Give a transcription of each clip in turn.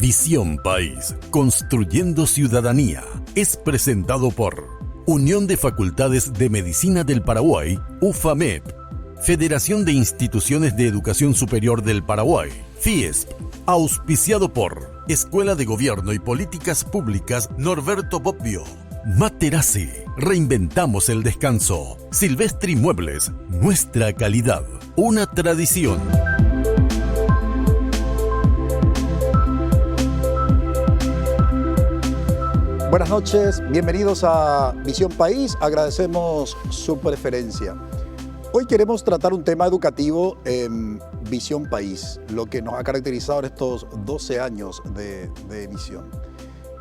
Visión País, construyendo ciudadanía, es presentado por Unión de Facultades de Medicina del Paraguay, UFAMEP, Federación de Instituciones de Educación Superior del Paraguay, FIESP, auspiciado por Escuela de Gobierno y Políticas Públicas Norberto Bobbio, Materazzi, reinventamos el descanso, Silvestri Muebles, nuestra calidad, una tradición. Buenas noches, bienvenidos a Visión País, agradecemos su preferencia. Hoy queremos tratar un tema educativo en Visión País, lo que nos ha caracterizado en estos 12 años de emisión.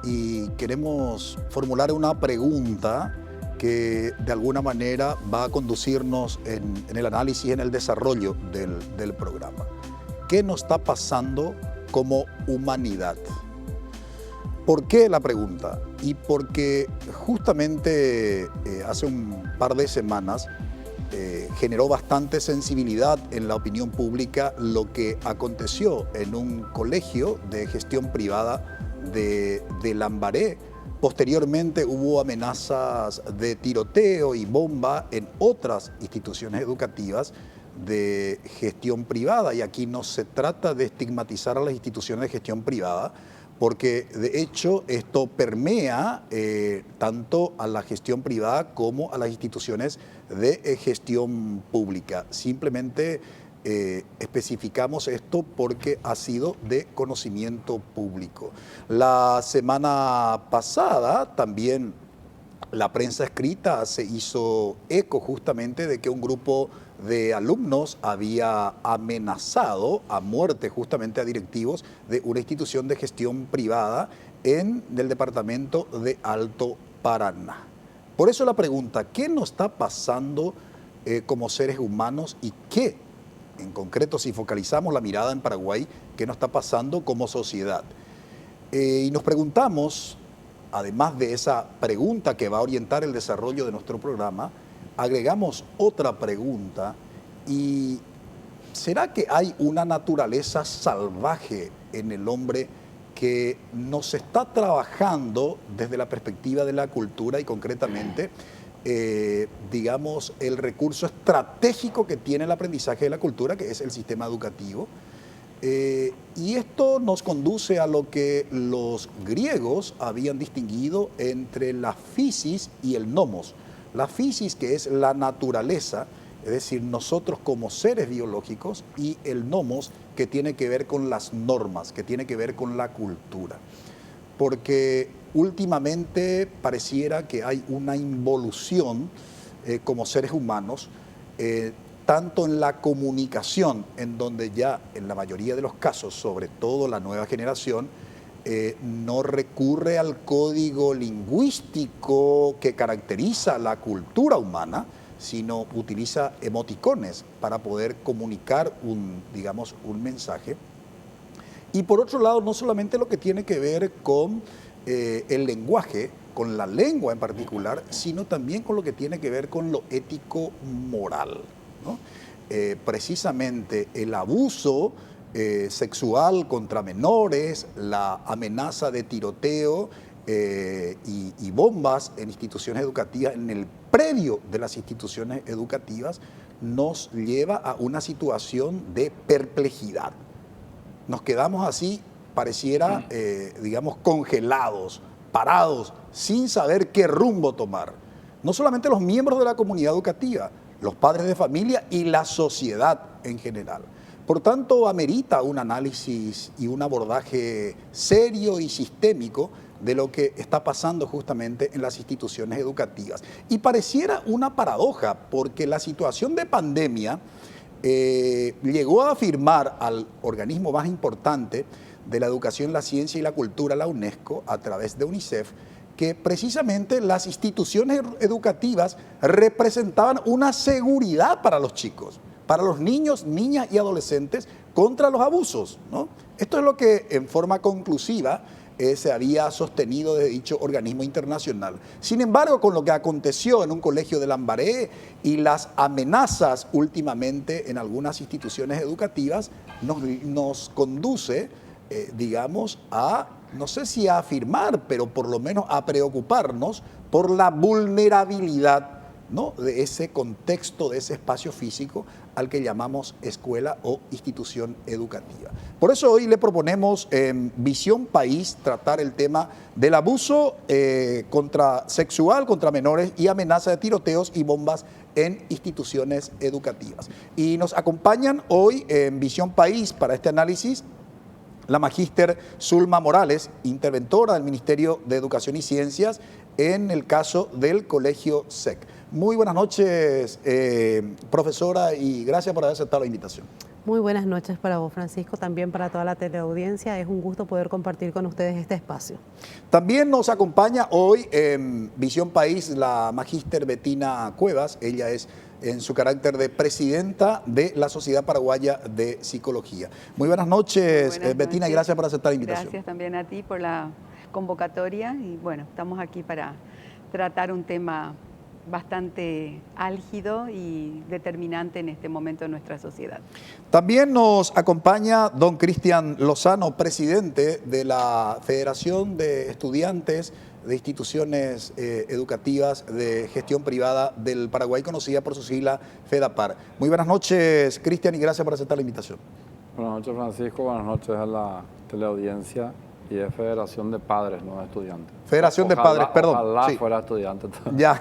Y queremos formular una pregunta que de alguna manera va a conducirnos en el análisis, en el desarrollo del programa. ¿Qué nos está pasando como humanidad? ¿Por qué la pregunta? Y porque justamente hace un par de semanas generó bastante sensibilidad en la opinión pública lo que aconteció en un colegio de gestión privada de Lambaré. Posteriormente hubo amenazas de tiroteo y bomba en otras instituciones educativas de gestión privada. Y aquí no se trata de estigmatizar a las instituciones de gestión privada, porque de hecho esto permea tanto a la gestión privada como a las instituciones de gestión pública. Simplemente especificamos esto porque ha sido de conocimiento público. La semana pasada también la prensa escrita se hizo eco justamente de que un grupo de alumnos había amenazado a muerte justamente a directivos de una institución de gestión privada en el departamento de Alto Paraná. Por eso la pregunta, ¿qué nos está pasando como seres humanos y qué, en concreto, si focalizamos la mirada en Paraguay, qué nos está pasando como sociedad? Y nos preguntamos, además de esa pregunta que va a orientar el desarrollo de nuestro programa, agregamos otra pregunta y ¿será que hay una naturaleza salvaje en el hombre que nos está trabajando desde la perspectiva de la cultura y concretamente, digamos, el recurso estratégico que tiene el aprendizaje de la cultura, que es el sistema educativo? Y esto nos conduce a lo que los griegos habían distinguido entre la physis y el nomos. La physis, que es la naturaleza, es decir, nosotros como seres biológicos, y el nomos, que tiene que ver con las normas, que tiene que ver con la cultura. Porque últimamente pareciera que hay una involución como seres humanos, tanto en la comunicación, en donde ya en la mayoría de los casos, sobre todo la nueva generación, no recurre al código lingüístico que caracteriza la cultura humana, sino utiliza emoticones para poder comunicar un mensaje. Y por otro lado, no solamente lo que tiene que ver con el lenguaje, con la lengua en particular, sino también con lo que tiene que ver con lo ético-moral, ¿no? Precisamente el abuso sexual contra menores, la amenaza de tiroteo y bombas en instituciones educativas, en el predio de las instituciones educativas, nos lleva a una situación de perplejidad. Nos quedamos así, pareciera, congelados, parados, sin saber qué rumbo tomar. No solamente los miembros de la comunidad educativa, los padres de familia y la sociedad en general. Por tanto, amerita un análisis y un abordaje serio y sistémico de lo que está pasando justamente en las instituciones educativas. Y pareciera una paradoja, porque la situación de pandemia llegó a afirmar al organismo más importante de la educación, la ciencia y la cultura, la UNESCO, a través de UNICEF, que precisamente las instituciones educativas representaban una seguridad para los chicos, para los niños, niñas y adolescentes contra los abusos, ¿no? Esto es lo que en forma conclusiva se había sostenido de dicho organismo internacional. Sin embargo, con lo que aconteció en un colegio de Lambaré y las amenazas últimamente en algunas instituciones educativas, nos conduce digamos, no sé si a afirmar, pero por lo menos a preocuparnos por la vulnerabilidad, ¿no?, de ese contexto, de ese espacio físico al que llamamos escuela o institución educativa. Por eso hoy le proponemos en Visión País tratar el tema del abuso sexual contra menores y amenaza de tiroteos y bombas en instituciones educativas. Y nos acompañan hoy en Visión País para este análisis la magíster Zulma Morales, interventora del Ministerio de Educación y Ciencias en el caso del Colegio SEC. Muy buenas noches, profesora, y gracias por haber aceptado la invitación. Muy buenas noches para vos, Francisco, también para toda la teleaudiencia. Es un gusto poder compartir con ustedes este espacio. También nos acompaña hoy en Visión País la magíster Bettina Cuevas. Ella es en su carácter de presidenta de la Sociedad Paraguaya de Psicología. Muy buenas noches, Bettina, y gracias por aceptar la invitación. Gracias también a ti por la convocatoria y bueno, estamos aquí para tratar un tema bastante álgido y determinante en este momento de nuestra sociedad. También nos acompaña don Cristian Lozano, presidente de la Federación de Estudiantes de Instituciones Educativas de Gestión Privada del Paraguay, conocida por su sigla FEDAPAR. Muy buenas noches, Cristian, y gracias por aceptar la invitación. Buenas noches, Francisco. Buenas noches a la teleaudiencia. Y es Federación de Padres, no de Estudiantes. Federación de Padres, perdón. Ojalá sí. fuera estudiante. Ya,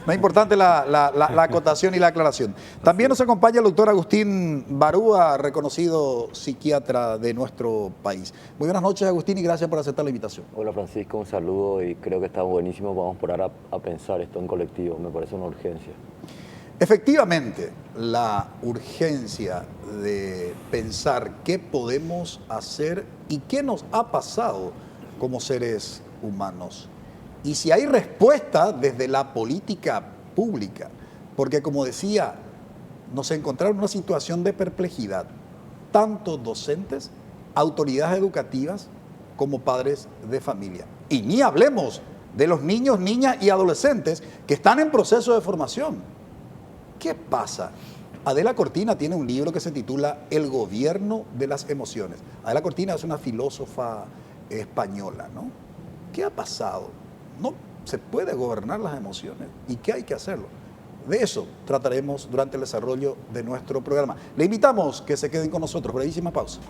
no es importante la acotación y la aclaración. También nos acompaña el doctor Agustín Barúa, reconocido psiquiatra de nuestro país. Muy buenas noches, Agustín, y gracias por aceptar la invitación. Hola, Francisco, un saludo y creo que está buenísimo. Vamos a parar a pensar esto en colectivo, me parece una urgencia. Efectivamente, la urgencia de pensar qué podemos hacer y qué nos ha pasado como seres humanos. Y si hay respuesta desde la política pública, porque como decía, nos encontraron en una situación de perplejidad, tanto docentes, autoridades educativas, como padres de familia. Y ni hablemos de los niños, niñas y adolescentes que están en proceso de formación. ¿Qué pasa? Adela Cortina tiene un libro que se titula El gobierno de las emociones. Adela Cortina es una filósofa española, ¿no? ¿Qué ha pasado? No se puede gobernar las emociones. ¿Y qué hay que hacerlo? De eso trataremos durante el desarrollo de nuestro programa. Le invitamos que se queden con nosotros. Brevísima pausa.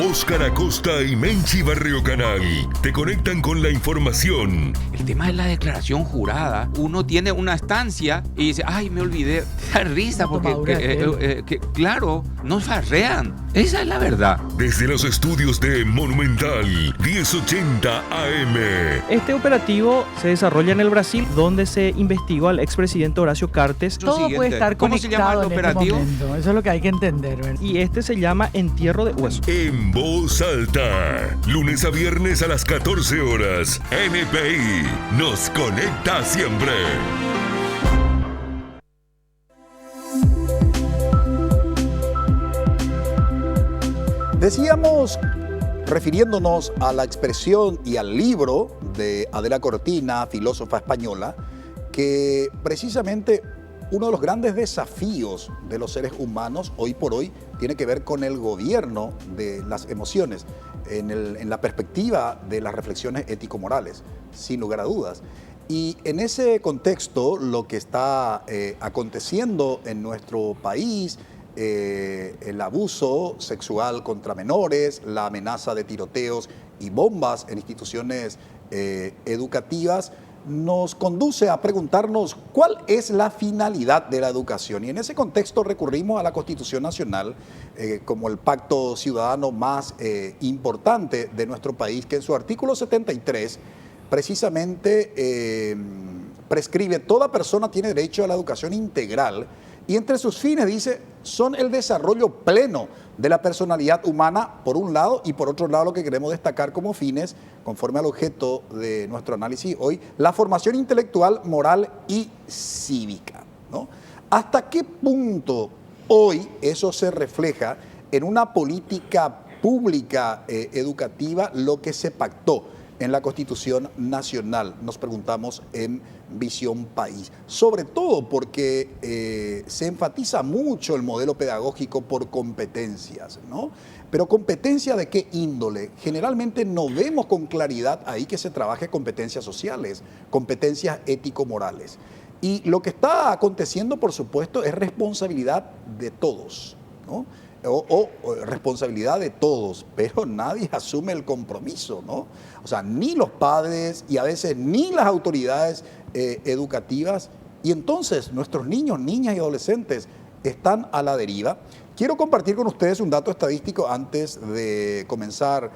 Óscar Acosta y Menchi Barrio Canal te conectan con la información. El tema de la declaración jurada, uno tiene una estancia y dice, ay, me olvidé. Da risa porque, claro, nos farrean. Esa es la verdad. Desde los estudios de Monumental 1080 AM. Este operativo se desarrolla en el Brasil, donde se investigó al expresidente Horacio Cartes. Todo puede estar ¿Cómo se llama el operativo? Eso es lo que hay que entender, ¿verdad? Y este se llama entierro de huesos. En voz alta, lunes a viernes a las 14 horas. NPI nos conecta siempre. Decíamos, refiriéndonos a la expresión y al libro de Adela Cortina, filósofa española, que precisamente uno de los grandes desafíos de los seres humanos hoy por hoy tiene que ver con el gobierno de las emociones, en la perspectiva de las reflexiones ético-morales, sin lugar a dudas. Y en ese contexto, lo que está aconteciendo en nuestro país, el abuso sexual contra menores, la amenaza de tiroteos y bombas en instituciones educativas, nos conduce a preguntarnos cuál es la finalidad de la educación. Y en ese contexto recurrimos a la Constitución Nacional como el pacto ciudadano más importante de nuestro país, que en su artículo 73 precisamente prescribe: toda persona tiene derecho a la educación integral, y entre sus fines dice son el desarrollo pleno de la personalidad humana, por un lado, y por otro lado lo que queremos destacar como fines, conforme al objeto de nuestro análisis hoy, la formación intelectual, moral y cívica, ¿no? ¿Hasta qué punto hoy eso se refleja en una política pública educativa, lo que se pactó en la Constitución Nacional? Nos preguntamos en Visión País. Sobre todo porque se enfatiza mucho el modelo pedagógico por competencias, ¿no? Pero ¿competencia de qué índole? Generalmente no vemos con claridad ahí que se trabaje competencias sociales, competencias ético-morales. Y lo que está aconteciendo, por supuesto, es responsabilidad de todos, ¿no? O responsabilidad de todos, pero nadie asume el compromiso, ¿no? O sea, ni los padres y a veces ni las autoridades educativas, y entonces nuestros niños, niñas y adolescentes están a la deriva. Quiero compartir con ustedes un dato estadístico antes de comenzar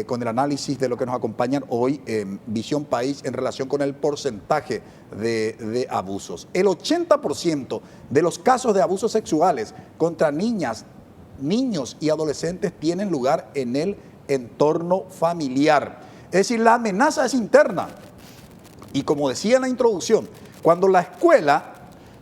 con el análisis de lo que nos acompañan hoy en Visión País en relación con el porcentaje de abusos. El 80% de los casos de abusos sexuales contra niñas, niños y adolescentes tienen lugar en el entorno familiar. Es decir, la amenaza es interna. Y como decía en la introducción, cuando la escuela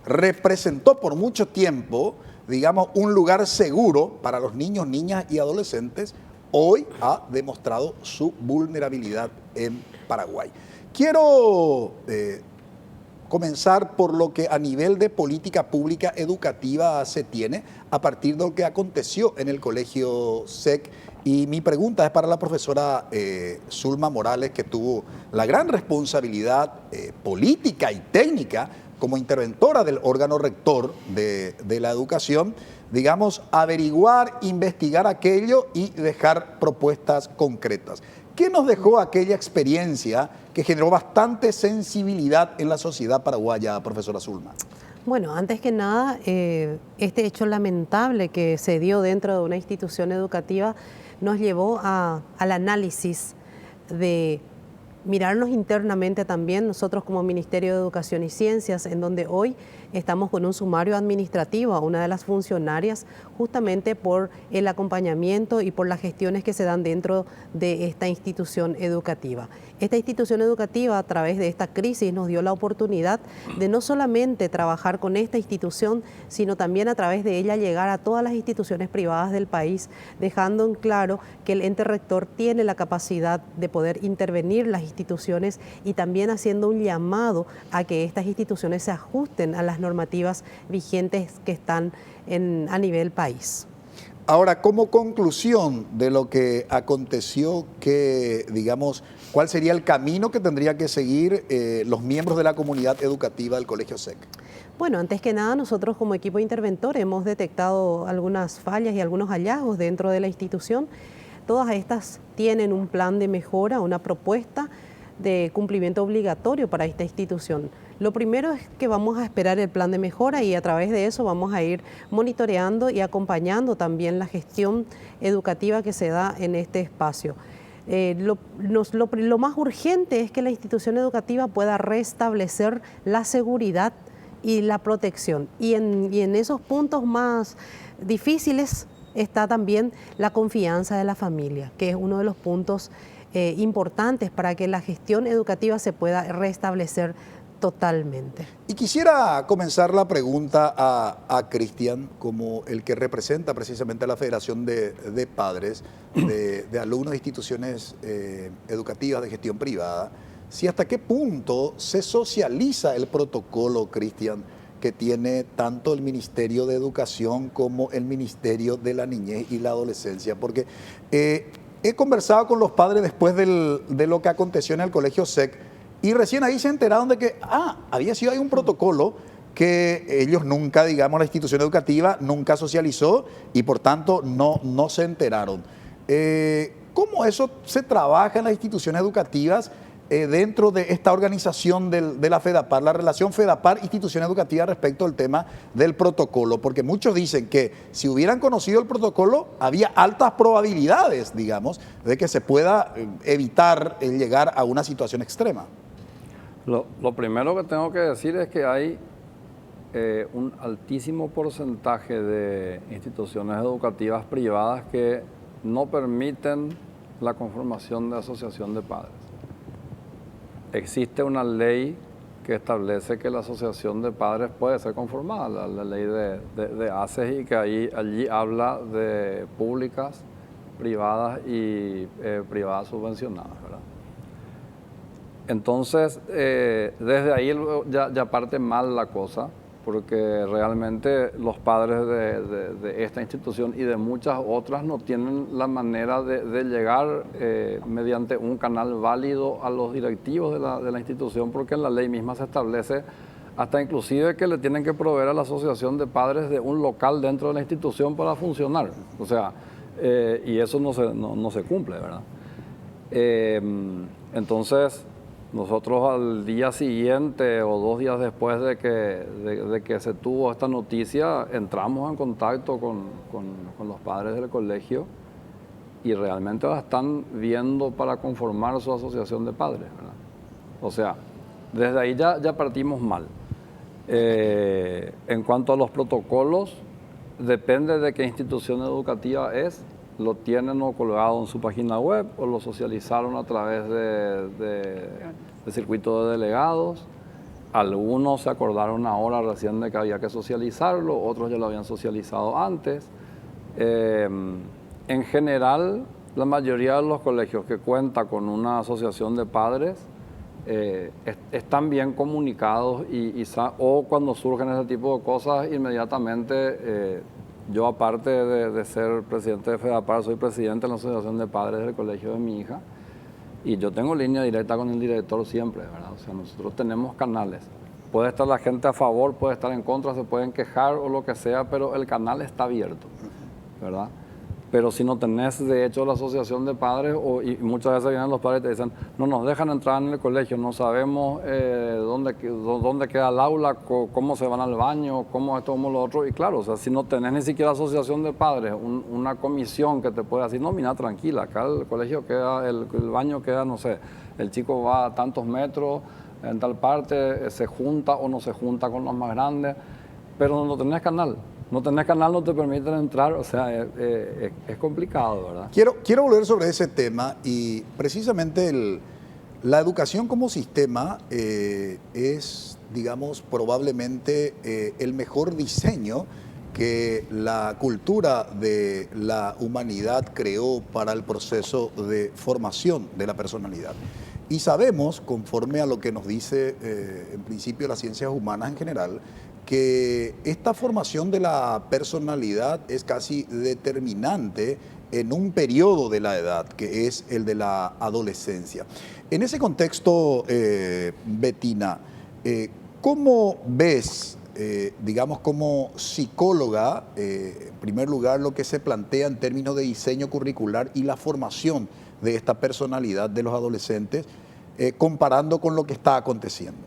representó por mucho tiempo, digamos, un lugar seguro para los niños, niñas y adolescentes, hoy ha demostrado su vulnerabilidad en Paraguay. Quiero comenzar por lo que a nivel de política pública educativa se tiene a partir de lo que aconteció en el Colegio SEC. Y mi pregunta es para la profesora Zulma Morales, que tuvo la gran responsabilidad política y técnica como interventora del órgano rector de la educación, digamos, averiguar, investigar aquello y dejar propuestas concretas. ¿Qué nos dejó aquella experiencia que generó bastante sensibilidad en la sociedad paraguaya, profesora Zulma? Bueno, antes que nada, este hecho lamentable que se dio dentro de una institución educativa nos llevó al análisis de mirarnos internamente también, nosotros como Ministerio de Educación y Ciencias, en donde hoy estamos con un sumario administrativo a una de las funcionarias justamente por el acompañamiento y por las gestiones que se dan dentro de esta institución educativa. Esta institución educativa, a través de esta crisis, nos dio la oportunidad de no solamente trabajar con esta institución, sino también a través de ella llegar a todas las instituciones privadas del país, dejando en claro que el ente rector tiene la capacidad de poder intervenir las instituciones y también haciendo un llamado a que estas instituciones se ajusten a las normativas vigentes que están a nivel país. Ahora, como conclusión de lo que aconteció, digamos, ¿cuál sería el camino que tendría que seguir los miembros de la comunidad educativa del Colegio SEC? Bueno, antes que nada, nosotros como equipo interventor hemos detectado algunas fallas y algunos hallazgos dentro de la institución. Todas estas tienen un plan de mejora, una propuesta de cumplimiento obligatorio para esta institución. Lo primero es que vamos a esperar el plan de mejora y a través de eso vamos a ir monitoreando y acompañando también la gestión educativa que se da en este espacio. Lo más urgente es que la institución educativa pueda restablecer la seguridad y la protección. Y en esos puntos más difíciles está también la confianza de la familia, que es uno de los puntos importantes para que la gestión educativa se pueda restablecer totalmente. Y quisiera comenzar la pregunta a Cristian, como el que representa precisamente a la Federación de Padres de alumnos de instituciones educativas de gestión privada, si hasta qué punto se socializa el protocolo, Cristian, que tiene tanto el Ministerio de Educación como el Ministerio de la Niñez y la Adolescencia, porque he conversado con los padres después de lo que aconteció en el Colegio SEC y recién ahí se enteraron de que había sido ahí un protocolo que ellos nunca, digamos, la institución educativa nunca socializó y por tanto no se enteraron. ¿Cómo eso se trabaja en las instituciones educativas dentro de esta organización de la FEDAPAR, la relación FEDAPAR-institución educativa respecto al tema del protocolo? Porque muchos dicen que si hubieran conocido el protocolo, había altas probabilidades, digamos, de que se pueda evitar llegar a una situación extrema. Lo primero que tengo que decir es que hay un altísimo porcentaje de instituciones educativas privadas que no permiten la conformación de asociación de padres. Existe una ley que establece que la asociación de padres puede ser conformada, la ley de ACES, y que allí habla de públicas, privadas y privadas subvencionadas, ¿verdad? Entonces, desde ahí ya parte mal la cosa, porque realmente los padres de esta institución y de muchas otras no tienen la manera de llegar mediante un canal válido a los directivos de la institución, porque en la ley misma se establece hasta inclusive que le tienen que proveer a la asociación de padres de un local dentro de la institución para funcionar. O sea, y eso no se cumple, ¿verdad? Entonces, nosotros al día siguiente o 2 días después de que se tuvo esta noticia, entramos en contacto con los padres del colegio y realmente la están viendo para conformar su asociación de padres, ¿verdad? O sea, desde ahí ya partimos mal. En cuanto a los protocolos, depende de qué institución educativa es. Lo tienen o colgado en su página web o lo socializaron a través de circuito de delegados. Algunos se acordaron ahora recién de que había que socializarlo, otros ya lo habían socializado antes. En general, la mayoría de los colegios que cuentan con una asociación de padres están bien comunicados o cuando surgen ese tipo de cosas, inmediatamente... Yo, aparte de ser presidente de FEDAPAR, soy presidente de la Asociación de Padres del colegio de mi hija y yo tengo línea directa con el director siempre, ¿verdad? O sea, nosotros tenemos canales. Puede estar la gente a favor, puede estar en contra, se pueden quejar o lo que sea, pero el canal está abierto, ¿verdad? Pero si no tenés, de hecho, la asociación de padres, y muchas veces vienen los padres y te dicen, no nos dejan entrar en el colegio, no sabemos dónde queda el aula, cómo se van al baño, cómo esto, cómo lo otro. Y claro, o sea, si no tenés ni siquiera asociación de padres, una comisión que te pueda decir, no, mira, tranquila, acá el colegio queda, el baño queda, no sé, el chico va a tantos metros, en tal parte, se junta o no se junta con los más grandes, pero no tenés canal. No tenés canal, no te permiten entrar, o sea, es complicado, ¿verdad? Quiero volver sobre ese tema y precisamente la educación como sistema es, digamos, probablemente el mejor diseño que la cultura de la humanidad creó para el proceso de formación de la personalidad. Y sabemos, conforme a lo que nos dice en principio las ciencias humanas en general, que esta formación de la personalidad es casi determinante en un periodo de la edad, que es el de la adolescencia. En ese contexto, Bettina, ¿cómo ves, digamos, como psicóloga, en primer lugar, lo que se plantea en términos de diseño curricular y la formación de esta personalidad de los adolescentes, comparando con lo que está aconteciendo?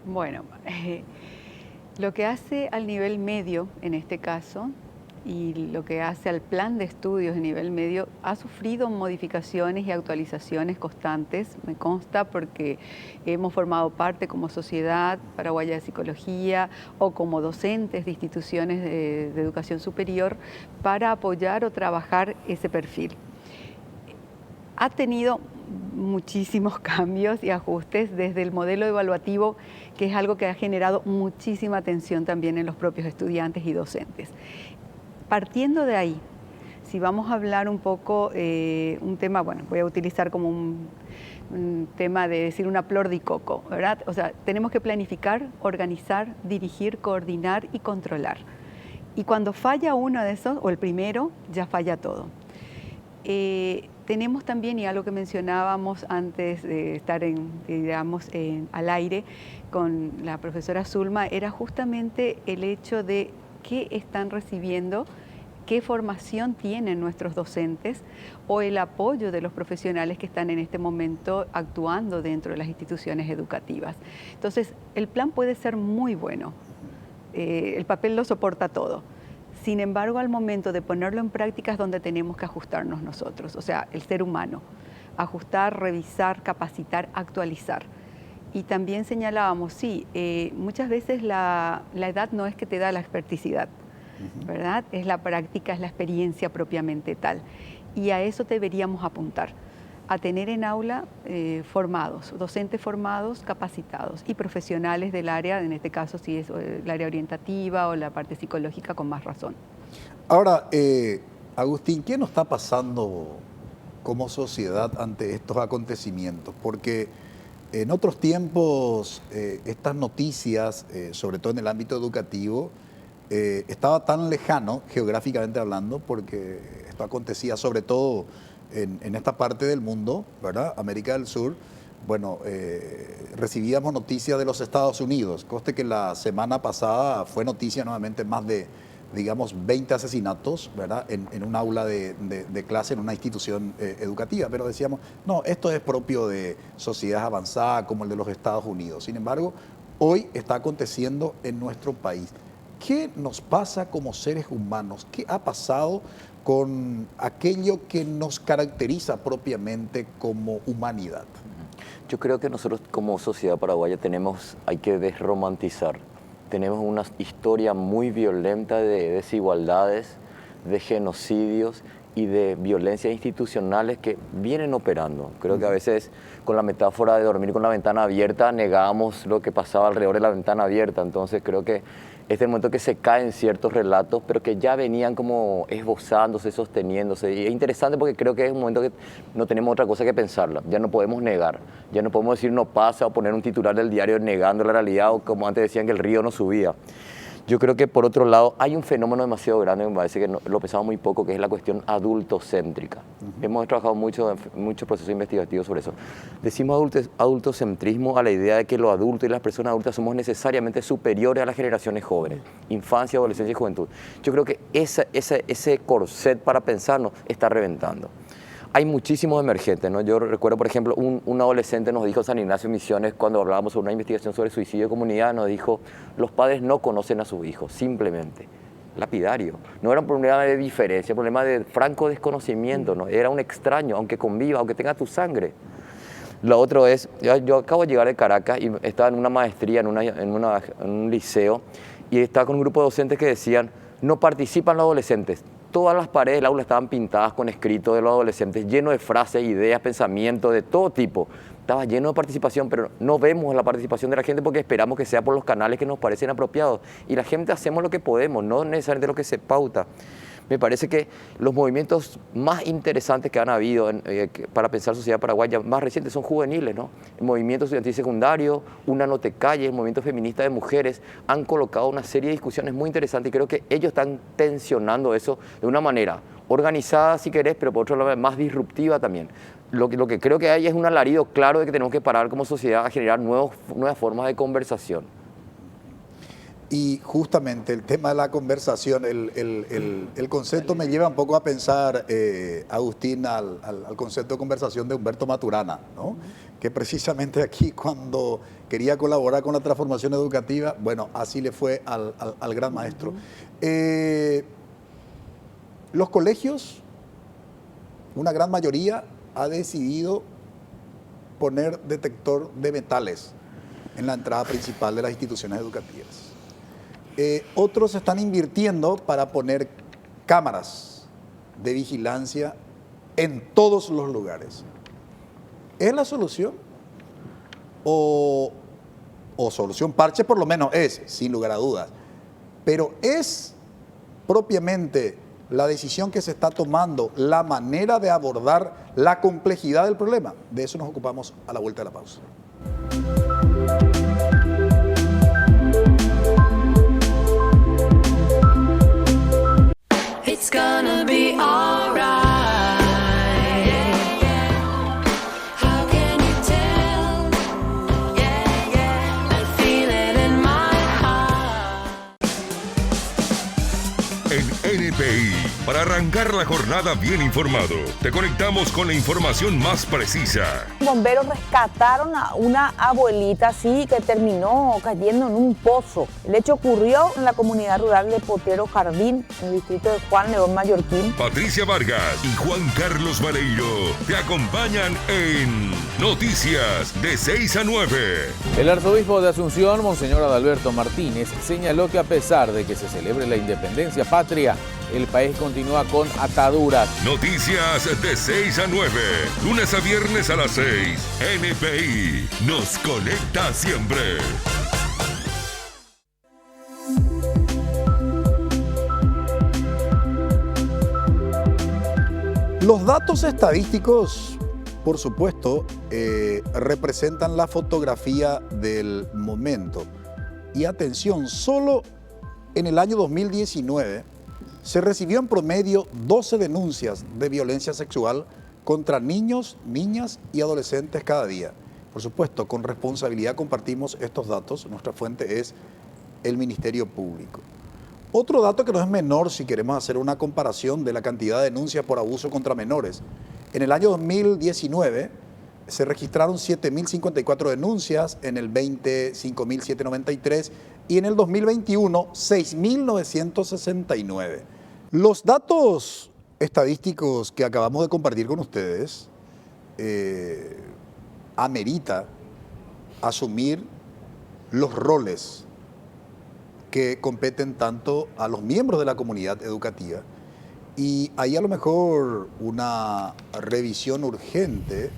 Bueno, lo que hace al nivel medio, en este caso, y lo que hace al plan de estudios de nivel medio, ha sufrido modificaciones y actualizaciones constantes, me consta, porque hemos formado parte como Sociedad Paraguaya de Psicología o como docentes de instituciones de educación superior para apoyar o trabajar ese perfil. Ha tenido muchísimos cambios y ajustes desde el modelo evaluativo, que es algo que ha generado muchísima atención también en los propios estudiantes y docentes. Partiendo de ahí, si vamos a hablar un poco, un tema, bueno, voy a utilizar como un tema de decir una flor de coco, ¿verdad? O sea, tenemos que planificar, organizar, dirigir, coordinar y controlar. Y cuando falla uno de esos, o el primero, ya falla todo. Tenemos también, y algo que mencionábamos antes de estar al aire con la profesora Zulma, era justamente el hecho de qué están recibiendo qué formación tienen nuestros docentes o el apoyo de los profesionales que están en este momento actuando dentro de las instituciones educativas. Entonces, el plan puede ser muy bueno, el papel lo soporta todo. Sin embargo, al momento de ponerlo en práctica es donde tenemos que ajustarnos nosotros, o sea, el ser humano. Ajustar, revisar, capacitar, actualizar. Y también señalábamos, sí, muchas veces la edad no es que te da la experticidad, ¿verdad? Es la práctica, es la experiencia propiamente tal. Y a eso deberíamos apuntar, a tener en aula formados, docentes formados, capacitados y profesionales del área, en este caso si es el área orientativa o la parte psicológica con más razón. Ahora, Agustín, ¿qué nos está pasando como sociedad ante estos acontecimientos? Porque en otros tiempos estas noticias, sobre todo en el ámbito educativo, estaba tan lejano geográficamente hablando, porque esto acontecía sobre todo en esta parte del mundo, ¿verdad? América del Sur. Bueno, recibíamos noticias de los Estados Unidos. Conste que la semana pasada fue noticia nuevamente más de, digamos, 20 asesinatos, ¿verdad? En un aula de clase, en una institución educativa. Pero decíamos, no, esto es propio de sociedades avanzadas como el de los Estados Unidos. Sin embargo, hoy está aconteciendo en nuestro país. ¿Qué nos pasa como seres humanos? ¿Qué ha pasado con aquello que nos caracteriza propiamente como humanidad? Yo creo que nosotros como sociedad paraguaya hay que desromantizar. Tenemos una historia muy violenta de desigualdades, de genocidios y de violencias institucionales que vienen operando. Creo que a veces con la metáfora de dormir con la ventana abierta negamos lo que pasaba alrededor de la ventana abierta. Entonces creo que este es el momento que se caen ciertos relatos, pero que ya venían como esbozándose, sosteniéndose. Y es interesante porque creo que es un momento que no tenemos otra cosa que pensarla. Ya no podemos negar, ya no podemos decir no pasa o poner un titular del diario negando la realidad o como antes decían que el río no subía. Yo creo que por otro lado hay un fenómeno demasiado grande, me parece que lo pensamos muy poco, que es la cuestión adultocéntrica. Hemos trabajado muchos procesos investigativos sobre eso. Decimos adultocentrismo a la idea de que los adultos y las personas adultas somos necesariamente superiores a las generaciones jóvenes, infancia, adolescencia y juventud. Yo creo que ese corset para pensarnos está reventando. Hay muchísimos emergentes, ¿no? Yo recuerdo, por ejemplo, un adolescente nos dijo, San Ignacio Misiones, cuando hablábamos sobre una investigación sobre suicidio de comunidad, nos dijo, los padres no conocen a sus hijos, simplemente. Lapidario. No era un problema de diferencia, un problema de franco desconocimiento, ¿no? Era un extraño, aunque conviva, aunque tenga tu sangre. Lo otro es, yo acabo de llegar de Caracas y estaba en una maestría, en un liceo, y estaba con un grupo de docentes que decían, no participan los adolescentes. Todas las paredes del aula estaban pintadas con escritos de los adolescentes, lleno de frases, ideas, pensamientos de todo tipo. Estaba lleno de participación, pero no vemos la participación de la gente porque esperamos que sea por los canales que nos parecen apropiados. Y la gente hacemos lo que podemos, no necesariamente lo que se pauta. Me parece que los movimientos más interesantes que han habido para pensar sociedad paraguaya, más recientes, son juveniles, ¿no? El movimiento estudiantil secundario, Una no te calles, el movimiento feminista de mujeres, han colocado una serie de discusiones muy interesantes y creo que ellos están tensionando eso de una manera organizada, si querés, pero por otro lado más disruptiva también. Lo que creo que hay es un alarido claro de que tenemos que parar como sociedad a generar nuevas formas de conversación. Y justamente el tema de la conversación, el concepto me lleva un poco a pensar, Agustín, al concepto de conversación de Humberto Maturana, ¿no? Que precisamente aquí cuando quería colaborar con la transformación educativa, bueno, así le fue al gran maestro. Los colegios, una gran mayoría, ha decidido poner detector de metales en la entrada principal de las instituciones educativas. Otros están invirtiendo para poner cámaras de vigilancia en todos los lugares. ¿Es la solución? O solución parche por lo menos es, sin lugar a dudas. Pero ¿es propiamente la decisión que se está tomando la manera de abordar la complejidad del problema? De eso nos ocupamos a la vuelta de la pausa. It's gonna be alright. How can you tell? I feel it in my heart. En NPI Para arrancar la jornada bien informado, te conectamos con la información más precisa. Bomberos rescataron a una abuelita, sí, que terminó cayendo en un pozo. El hecho ocurrió en la comunidad rural de Potero Jardín, en el distrito de Juan León Mallorquín. Patricia Vargas y Juan Carlos Vareiro te acompañan en Noticias de 6 a 9. El arzobispo de Asunción, Monseñor Adalberto Martínez, señaló que a pesar de que se celebre la independencia patria, el país continúa con ataduras. Noticias de 6 a 9, lunes a viernes a las 6. NPI nos conecta siempre. Los datos estadísticos, por supuesto, representan la fotografía del momento. Y atención, solo en el año 2019 se recibió en promedio 12 denuncias de violencia sexual contra niños, niñas y adolescentes cada día. Por supuesto, con responsabilidad compartimos estos datos. Nuestra fuente es el Ministerio Público. Otro dato que no es menor si queremos hacer una comparación de la cantidad de denuncias por abuso contra menores. En el año 2019 se registraron 7.054 denuncias, en el 20 5.793 y en el 2021 6.969. Los datos estadísticos que acabamos de compartir con ustedes amerita asumir los roles que competen tanto a los miembros de la comunidad educativa y hay a lo mejor una revisión urgente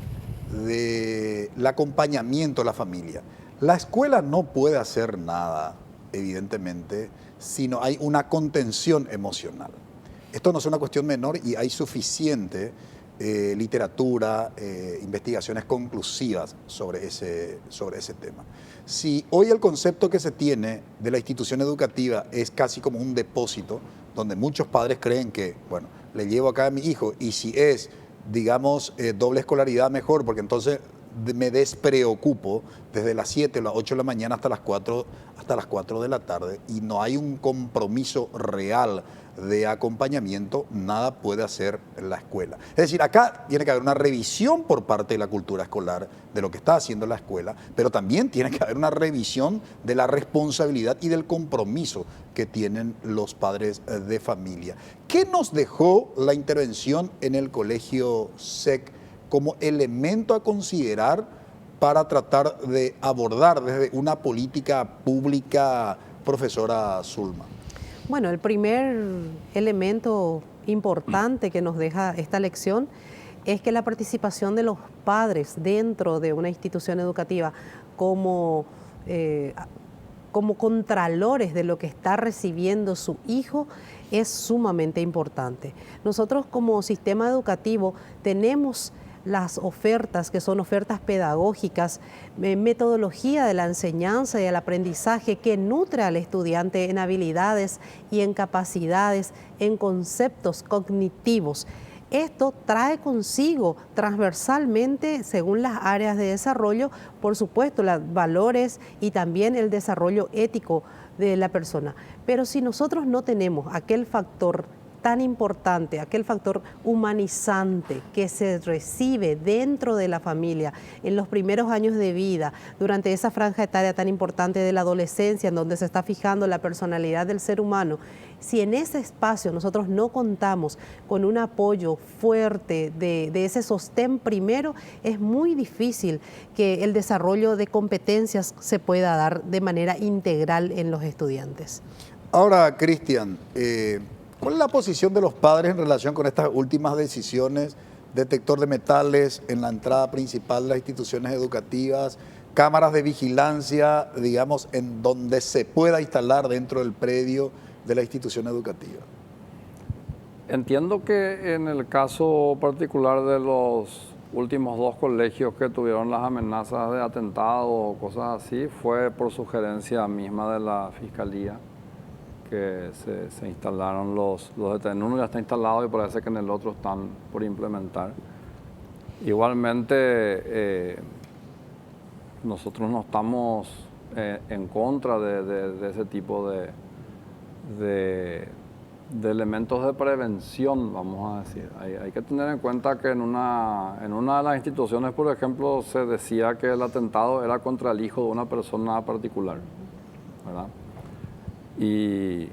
del acompañamiento a la familia. La escuela no puede hacer nada, evidentemente, si no hay una contención emocional. Esto no es una cuestión menor y hay suficiente literatura, investigaciones conclusivas sobre ese tema. Si hoy el concepto que se tiene de la institución educativa es casi como un depósito, donde muchos padres creen que, bueno, le llevo acá a mi hijo y si es, digamos, doble escolaridad mejor, porque entonces me despreocupo desde las 7 o las 8 de la mañana hasta las 4 de la tarde y no hay un compromiso real de acompañamiento, nada puede hacer la escuela. Es decir, acá tiene que haber una revisión por parte de la cultura escolar de lo que está haciendo la escuela, pero también tiene que haber una revisión de la responsabilidad y del compromiso que tienen los padres de familia. ¿Qué nos dejó la intervención en el colegio SEC como elemento a considerar para tratar de abordar desde una política pública, profesora Zulma? Bueno, el primer elemento importante que nos deja esta lección es que la participación de los padres dentro de una institución educativa como contralores de lo que está recibiendo su hijo es sumamente importante. Nosotros como sistema educativo tenemos las ofertas que son ofertas pedagógicas, metodología de la enseñanza y el aprendizaje que nutre al estudiante en habilidades y en capacidades, en conceptos cognitivos. Esto trae consigo transversalmente, según las áreas de desarrollo, por supuesto, los valores y también el desarrollo ético de la persona. Pero si nosotros no tenemos aquel factor tan importante, aquel factor humanizante que se recibe dentro de la familia en los primeros años de vida, durante esa franja etaria tan importante de la adolescencia, en donde se está fijando la personalidad del ser humano, si en ese espacio nosotros no contamos con un apoyo fuerte de ese sostén primero, es muy difícil que el desarrollo de competencias se pueda dar de manera integral en los estudiantes. Ahora, Cristian, ¿cuál es la posición de los padres en relación con estas últimas decisiones? Detector de metales en la entrada principal de las instituciones educativas, cámaras de vigilancia, digamos, en donde se pueda instalar dentro del predio de la institución educativa. Entiendo que en el caso particular de los últimos dos colegios que tuvieron las amenazas de atentado o cosas así, fue por sugerencia misma de la Fiscalía que se instalaron los detenidos. En uno ya está instalado y parece que en el otro están por implementar. Igualmente, nosotros no estamos en contra de ese tipo de de elementos de prevención, vamos a decir. Hay que tener en cuenta que en una de las instituciones, por ejemplo, se decía que el atentado era contra el hijo de una persona particular, ¿verdad? Y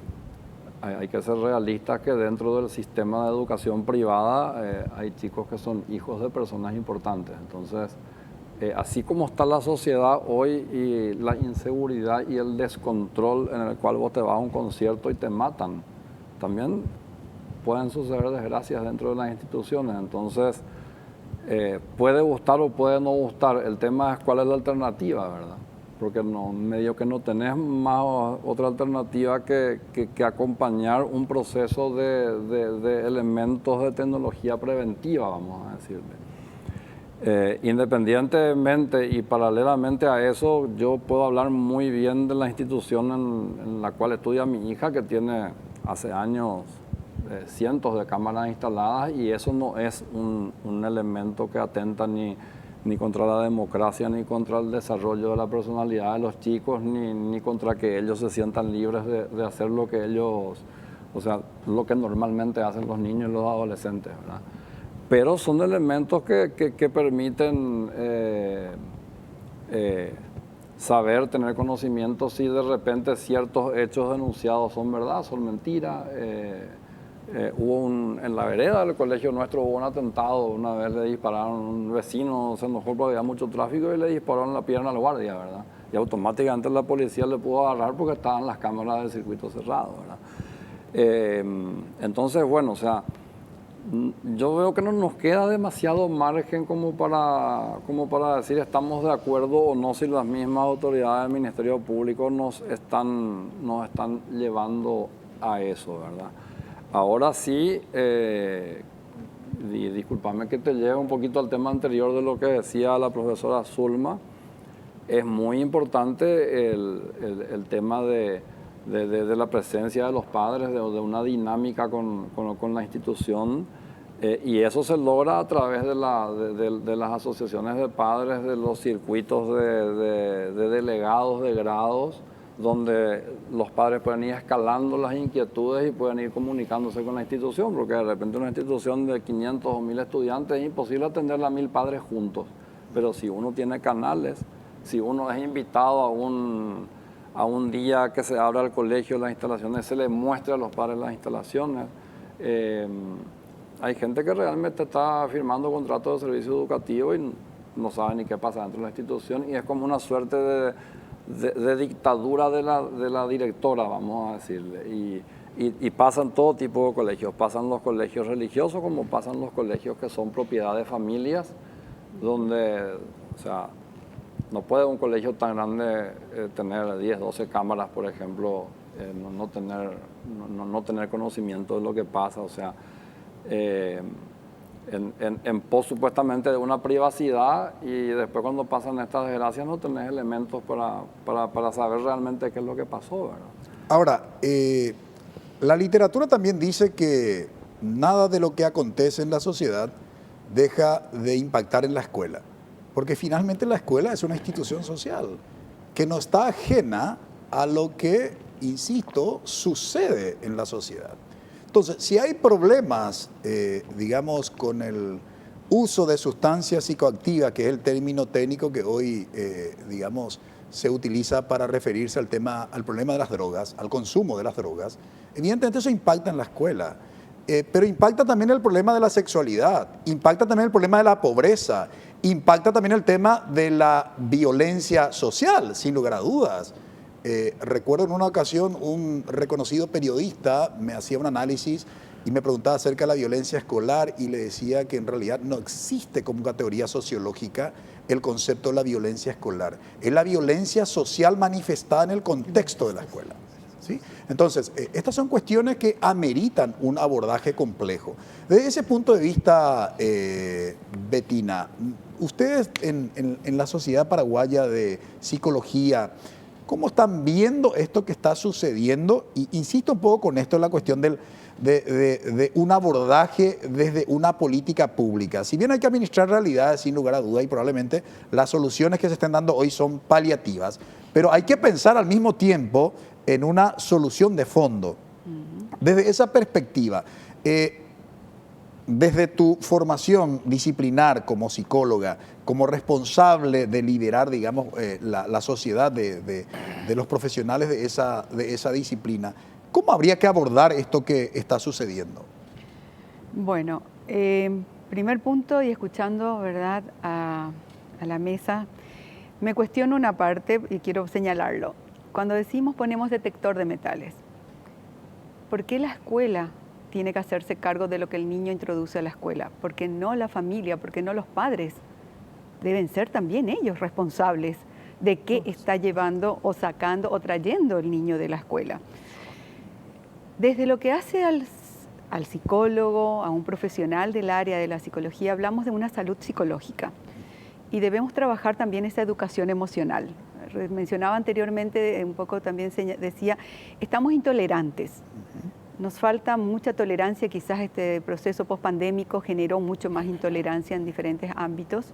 hay que ser realistas que dentro del sistema de educación privada hay chicos que son hijos de personas importantes. Entonces, así como está la sociedad hoy y la inseguridad y el descontrol en el cual vos te vas a un concierto y te matan, también pueden suceder desgracias dentro de las instituciones. Entonces, puede gustar o puede no gustar. El tema es cuál es la alternativa, ¿verdad? Porque medio que no tenés más otra alternativa que acompañar un proceso de elementos de tecnología preventiva, vamos a decirle. Independientemente y paralelamente a eso, yo puedo hablar muy bien de la institución en la cual estudia mi hija, que tiene hace años cientos de cámaras instaladas, y eso no es un elemento que atenta ni contra la democracia, ni contra el desarrollo de la personalidad de los chicos, ni contra que ellos se sientan libres de hacer lo que ellos, o sea, lo que normalmente hacen los niños y los adolescentes, ¿verdad? Pero son elementos que permiten saber, tener conocimiento si de repente ciertos hechos denunciados son verdad, son mentiras. En la vereda del colegio nuestro hubo un atentado, una vez le dispararon, un vecino se enojó porque había mucho tráfico y le dispararon en la pierna al guardia, ¿verdad? Y automáticamente la policía le pudo agarrar porque estaban las cámaras del circuito cerrado, ¿verdad? Entonces, bueno, o sea, yo veo que no nos queda demasiado margen como para decir estamos de acuerdo o no si las mismas autoridades del Ministerio Público nos están llevando a eso, ¿verdad? Ahora sí, discúlpame que te lleve un poquito al tema anterior de lo que decía la profesora Zulma. Es muy importante el tema de la presencia de los padres, de una dinámica con la institución, y eso se logra a través de las asociaciones de padres, de los circuitos de delegados de grados, donde los padres pueden ir escalando las inquietudes y pueden ir comunicándose con la institución, porque de repente una institución de 500 o 1000 estudiantes es imposible atenderla a 1000 padres juntos, pero si uno tiene canales, si uno es invitado a un día que se abra el colegio, las instalaciones, se le muestra a los padres las instalaciones. Hay gente que realmente está firmando contratos de servicio educativo y no sabe ni qué pasa dentro de la institución, y es como una suerte de dictadura de la directora, vamos a decirle. Y pasan todo tipo de colegios, pasan los colegios religiosos como pasan los colegios que son propiedad de familias, donde, o sea, no puede un colegio tan grande tener 10, 12 cámaras, por ejemplo, no tener conocimiento de lo que pasa, o sea, en pos supuestamente de una privacidad, y después cuando pasan estas desgracias no tenés elementos para saber realmente qué es lo que pasó, ¿verdad? Ahora, la literatura también dice que nada de lo que acontece en la sociedad deja de impactar en la escuela, porque finalmente la escuela es una institución social que no está ajena a lo que, insisto, sucede en la sociedad. Entonces, si hay problemas, digamos, con el uso de sustancias psicoactivas, que es el término técnico que hoy, digamos, se utiliza para referirse al problema de las drogas, al consumo de las drogas, evidentemente eso impacta en la escuela. Pero impacta también el problema de la sexualidad, impacta también el problema de la pobreza, impacta también el tema de la violencia social, sin lugar a dudas. Recuerdo en una ocasión un reconocido periodista me hacía un análisis y me preguntaba acerca de la violencia escolar, y le decía que en realidad no existe como categoría sociológica el concepto de la violencia escolar. Es la violencia social manifestada en el contexto de la escuela, ¿sí? Entonces, estas son cuestiones que ameritan un abordaje complejo. Desde ese punto de vista, Bettina, ustedes en la Sociedad Paraguaya de Psicología, ¿cómo están viendo esto que está sucediendo? Y insisto un poco con esto en la cuestión de un abordaje desde una política pública. Si bien hay que administrar realidades sin lugar a duda, y probablemente las soluciones que se estén dando hoy son paliativas, pero hay que pensar al mismo tiempo en una solución de fondo. Desde esa perspectiva, desde tu formación disciplinar como psicóloga, como responsable de liderar, digamos, la sociedad de los profesionales de esa disciplina, ¿cómo habría que abordar esto que está sucediendo? Bueno, primer punto, y escuchando, ¿verdad?, a la mesa, me cuestiono una parte y quiero señalarlo. Cuando decimos ponemos detector de metales, ¿por qué la escuela tiene que hacerse cargo de lo que el niño introduce a la escuela? ¿Por qué no la familia? ¿Por qué no los padres? Deben ser también ellos responsables de qué está llevando o sacando o trayendo el niño de la escuela. Desde lo que hace al psicólogo, a un profesional del área de la psicología, hablamos de una salud psicológica y debemos trabajar también esa educación emocional. Mencionaba anteriormente, un poco también decía, estamos intolerantes. Nos falta mucha tolerancia, quizás este proceso pospandémico generó mucho más intolerancia en diferentes ámbitos.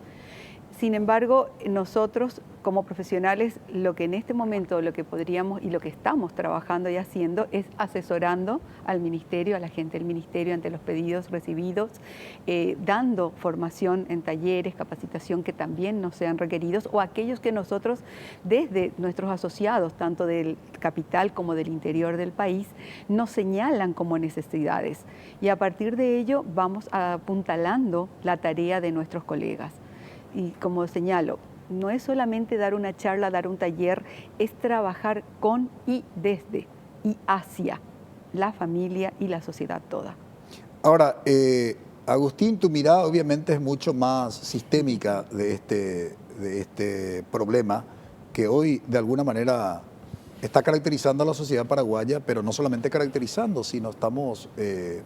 Sin embargo, nosotros como profesionales, lo que en este momento, lo que podríamos y lo que estamos trabajando y haciendo es asesorando al ministerio, a la gente del ministerio ante los pedidos recibidos, dando formación en talleres, capacitación que también nos sean requeridos o aquellos que nosotros desde nuestros asociados, tanto del capital como del interior del país, nos señalan como necesidades. Y a partir de ello vamos apuntalando la tarea de nuestros colegas. Y como señalo, no es solamente dar una charla, dar un taller, es trabajar con y desde y hacia la familia y la sociedad toda. Ahora, Agustín, tu mirada obviamente es mucho más sistémica de este problema que hoy de alguna manera está caracterizando a la sociedad paraguaya, pero no solamente caracterizando, sino estamos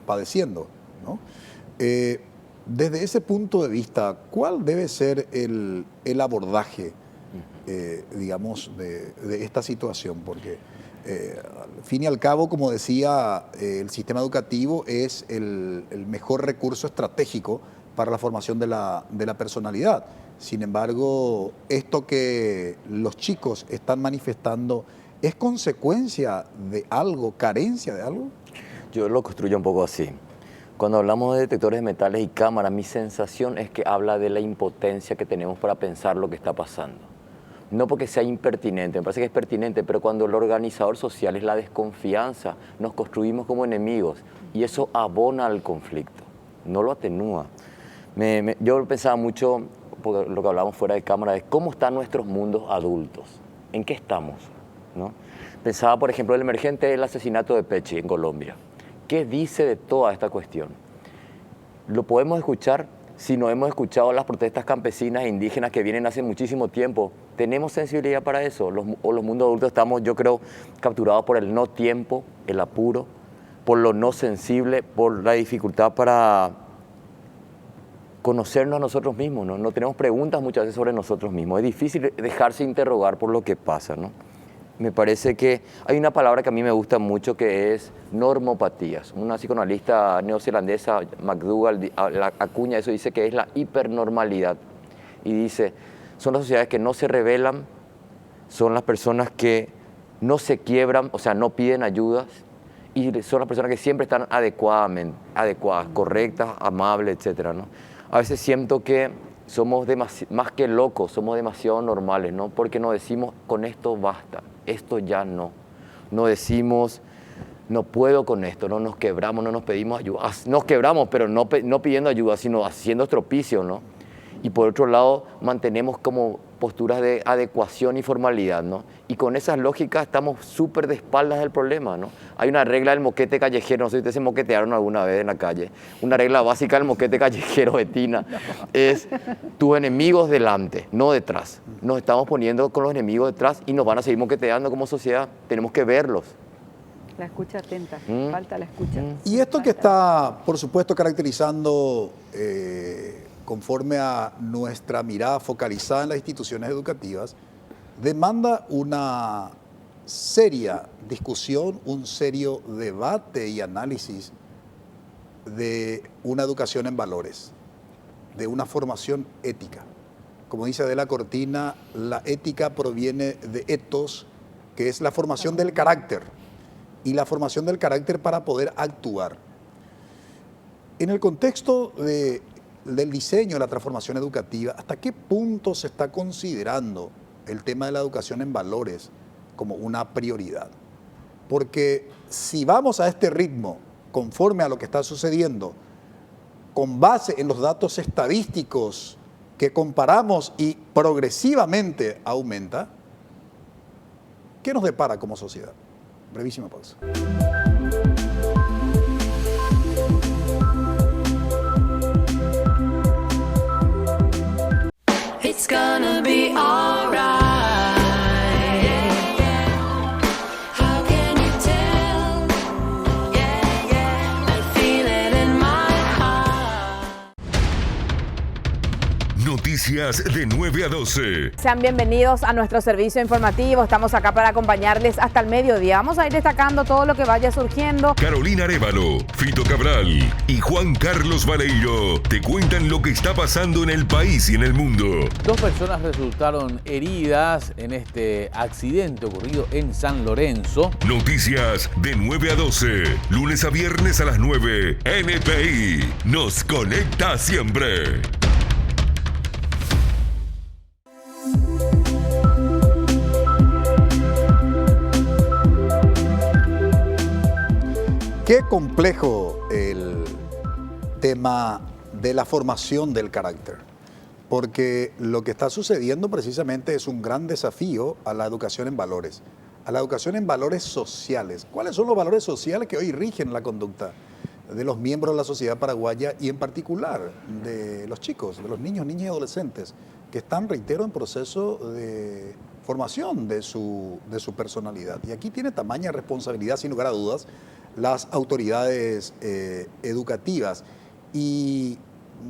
padeciendo, ¿no? Desde ese punto de vista, ¿cuál debe ser el abordaje, digamos, de esta situación? Porque al fin y al cabo, como decía, el sistema educativo es el mejor recurso estratégico para la formación de la personalidad. Sin embargo, esto que los chicos están manifestando, ¿es consecuencia de algo, carencia de algo? Yo lo construyo un poco así. Cuando hablamos de detectores de metales y cámaras, mi sensación es que habla de la impotencia que tenemos para pensar lo que está pasando. No porque sea impertinente, me parece que es pertinente, pero cuando el organizador social es la desconfianza, nos construimos como enemigos y eso abona al conflicto, no lo atenúa. Yo pensaba mucho, porque lo que hablamos fuera de cámara, es cómo están nuestros mundos adultos, en qué estamos, ¿no? Pensaba, por ejemplo, el emergente del asesinato de Pechi en Colombia. ¿Qué dice de toda esta cuestión? Lo podemos escuchar si no hemos escuchado las protestas campesinas e indígenas que vienen hace muchísimo tiempo. ¿Tenemos sensibilidad para eso? Los mundos adultos estamos, yo creo, capturados por el no tiempo, el apuro, por lo no sensible, por la dificultad para conocernos a nosotros mismos, ¿no? No tenemos preguntas muchas veces sobre nosotros mismos. Es difícil dejarse interrogar por lo que pasa, ¿no? Me parece que hay una palabra que a mí me gusta mucho que es normopatías. Una psicoanalista neozelandesa, McDougall, acuña eso, dice que es la hipernormalidad. Y dice, son las sociedades que no se rebelan, son las personas que no se quiebran, o sea, no piden ayudas, y son las personas que siempre están adecuadas, correctas, amables, etcétera, ¿no? A veces siento que somos más que locos, somos demasiado normales, ¿no? Porque nos decimos, con esto basta, esto ya no. No decimos, no puedo con esto, no nos quebramos, no nos pedimos ayuda. Nos quebramos, pero no pidiendo ayuda, sino haciendo estropicio, ¿no? Y por otro lado, mantenemos como posturas de adecuación y formalidad, ¿no? Y con esas lógicas estamos súper de espaldas del problema, ¿no? Hay una regla del moquete callejero, no sé si ustedes se moquetearon alguna vez en la calle. Una regla básica del moquete callejero, Betina, es tus enemigos delante, no detrás. Nos estamos poniendo con los enemigos detrás y nos van a seguir moqueteando como sociedad. Tenemos que verlos. La escucha atenta, falta la escucha. Y esto que está, por supuesto, caracterizando conforme a nuestra mirada focalizada en las instituciones educativas, demanda una seria discusión, un serio debate y análisis de una educación en valores, de una formación ética. Como dice Adela Cortina, la ética proviene de ethos, que es la formación del carácter. y la formación del carácter para poder actuar. En el contexto del diseño de la transformación educativa, ¿hasta qué punto se está considerando el tema de la educación en valores como una prioridad? Porque si vamos a este ritmo, conforme a lo que está sucediendo, con base en los datos estadísticos que comparamos y progresivamente aumenta, ¿qué nos depara como sociedad? Brevísima pausa. It's gonna be alright. How can you tell? Yeah, yeah, I feel it in my heart. Noticias de 9 a 12. Sean bienvenidos a nuestro servicio informativo. Estamos acá para acompañarles hasta el mediodía. Vamos a ir destacando todo lo que vaya surgiendo. Carolina Arévalo, Fito Cabral y Juan Carlos Valeiro te cuentan lo que está pasando en el país y en el mundo. 2 personas resultaron heridas en este accidente ocurrido en San Lorenzo. Noticias de 9 a 12, lunes a viernes a las 9. NPI nos conecta siempre. Qué complejo el tema de la formación del carácter, porque lo que está sucediendo precisamente es un gran desafío a la educación en valores, a la educación en valores sociales. ¿Cuáles son los valores sociales que hoy rigen la conducta de los miembros de la sociedad paraguaya y en particular de los chicos, de los niños, niñas y adolescentes que están, reitero, en proceso de formación de su personalidad? Y aquí tiene tamaña responsabilidad, sin lugar a dudas, las autoridades educativas. Y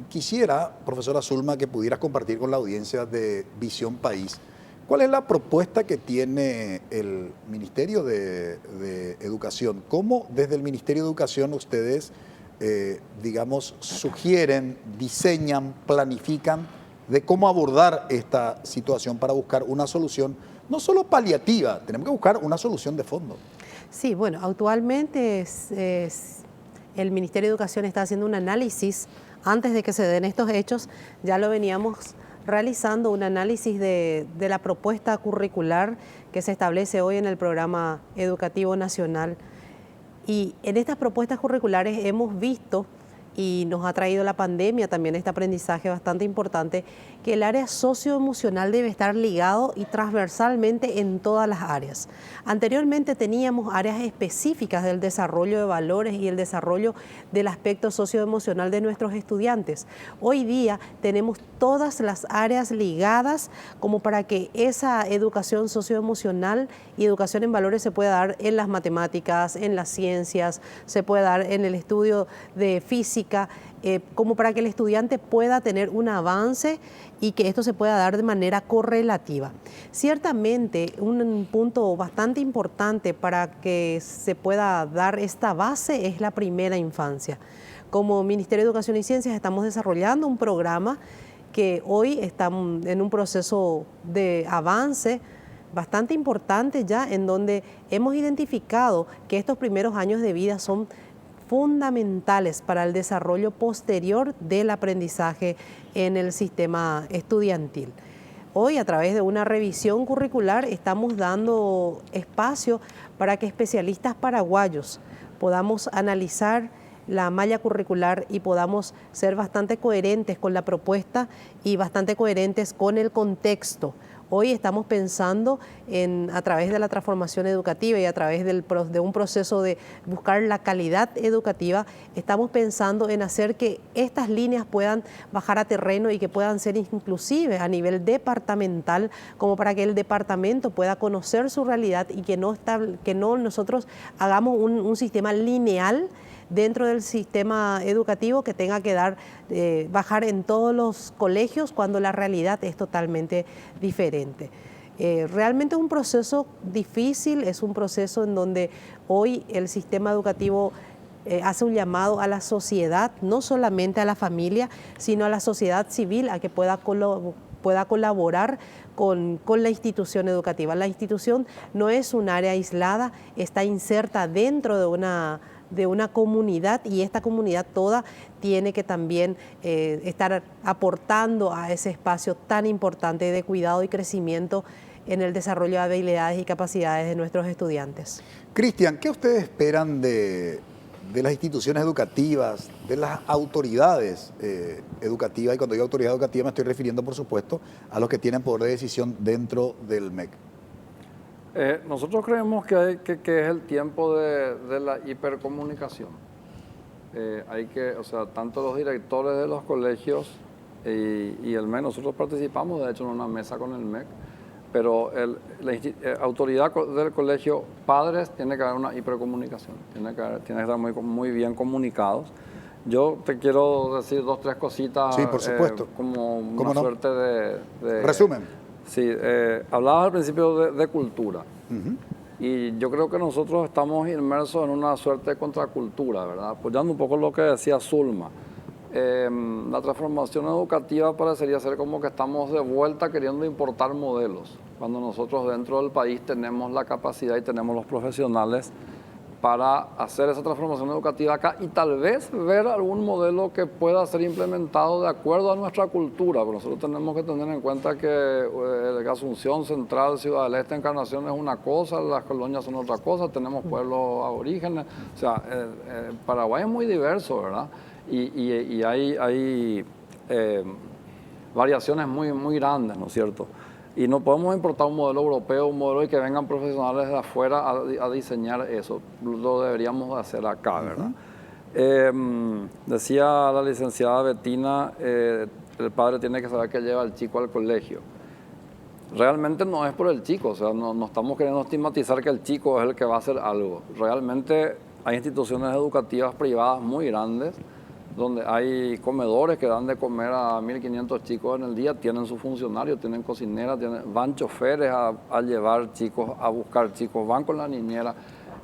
quisiera, profesora Zulma, que pudieras compartir con la audiencia de Visión País, ¿cuál es la propuesta que tiene el Ministerio de Educación? ¿Cómo desde el Ministerio de Educación ustedes, sugieren, diseñan, planifican de cómo abordar esta situación para buscar una solución, no solo paliativa, tenemos que buscar una solución de fondo? Sí, bueno, actualmente el Ministerio de Educación está haciendo un análisis, antes de que se den estos hechos, ya lo veníamos realizando, un análisis de la propuesta curricular que se establece hoy en el Programa Educativo Nacional. Y en estas propuestas curriculares hemos visto, y nos ha traído la pandemia también este aprendizaje bastante importante, que el área socioemocional debe estar ligado y transversalmente en todas las áreas. Anteriormente teníamos áreas específicas del desarrollo de valores y el desarrollo del aspecto socioemocional de nuestros estudiantes. Hoy día tenemos todas las áreas ligadas como para que esa educación socioemocional y educación en valores se pueda dar en las matemáticas, en las ciencias, se puede dar en el estudio de física, como para que el estudiante pueda tener un avance y que esto se pueda dar de manera correlativa. Ciertamente, un punto bastante importante para que se pueda dar esta base es la primera infancia. Como Ministerio de Educación y Ciencias estamos desarrollando un programa que hoy está en un proceso de avance bastante importante ya, en donde hemos identificado que estos primeros años de vida son fundamentales para el desarrollo posterior del aprendizaje en el sistema estudiantil. Hoy, a través de una revisión curricular, estamos dando espacio para que especialistas paraguayos podamos analizar la malla curricular y podamos ser bastante coherentes con la propuesta y bastante coherentes con el contexto. Hoy estamos pensando a través de la transformación educativa y a través de un proceso de buscar la calidad educativa, estamos pensando en hacer que estas líneas puedan bajar a terreno y que puedan ser inclusive a nivel departamental, como para que el departamento pueda conocer su realidad y que no nosotros hagamos un sistema lineal dentro del sistema educativo que tenga que bajar en todos los colegios cuando la realidad es totalmente diferente. Realmente es un proceso difícil, es un proceso en donde hoy el sistema educativo hace un llamado a la sociedad, no solamente a la familia, sino a la sociedad civil, a que pueda pueda colaborar con la institución educativa. La institución no es un área aislada, está inserta dentro de una comunidad, y esta comunidad toda tiene que también estar aportando a ese espacio tan importante de cuidado y crecimiento en el desarrollo de habilidades y capacidades de nuestros estudiantes. Cristian, ¿qué ustedes esperan de las instituciones educativas, de las autoridades educativas? Y cuando digo autoridad educativa me estoy refiriendo, por supuesto, a los que tienen poder de decisión dentro del MEC. Nosotros creemos que es el tiempo de la hipercomunicación. Tanto los directores de los colegios y el MEC, nosotros participamos de hecho en una mesa con el MEC, pero la autoridad del colegio, padres, tiene que haber una hipercomunicación, tiene que estar muy bien comunicados. Yo te quiero decir 2 o 3 cositas. Sí, por supuesto. Como una suerte de... Resumen. Sí, hablabas al principio de cultura. Y yo creo que nosotros estamos inmersos en una suerte de contracultura, ¿verdad? Apoyando un poco lo que decía Zulma. La transformación educativa parecería ser como que estamos de vuelta queriendo importar modelos, cuando nosotros dentro del país tenemos la capacidad y tenemos los profesionales para hacer esa transformación educativa acá y tal vez ver algún modelo que pueda ser implementado de acuerdo a nuestra cultura. Pero nosotros tenemos que tener en cuenta que Asunción, Central, Ciudad del Este, Encarnación es una cosa, las colonias son otra cosa, tenemos pueblos aborígenes, o sea, Paraguay es muy diverso, ¿verdad? Y hay variaciones muy grandes, ¿no es cierto? Y no podemos importar un modelo europeo, un modelo y que vengan profesionales de afuera a diseñar eso. Lo deberíamos de hacer acá, ¿verdad? Decía la licenciada Betina, el padre tiene que saber que lleva al chico al colegio. Realmente no es por el chico, o sea, no estamos queriendo estigmatizar que el chico es el que va a hacer algo. Realmente hay instituciones educativas privadas muy grandes donde hay comedores que dan de comer a 1.500 chicos en el día, tienen sus funcionarios, tienen cocineras, van choferes a llevar chicos, a buscar chicos, van con la niñera.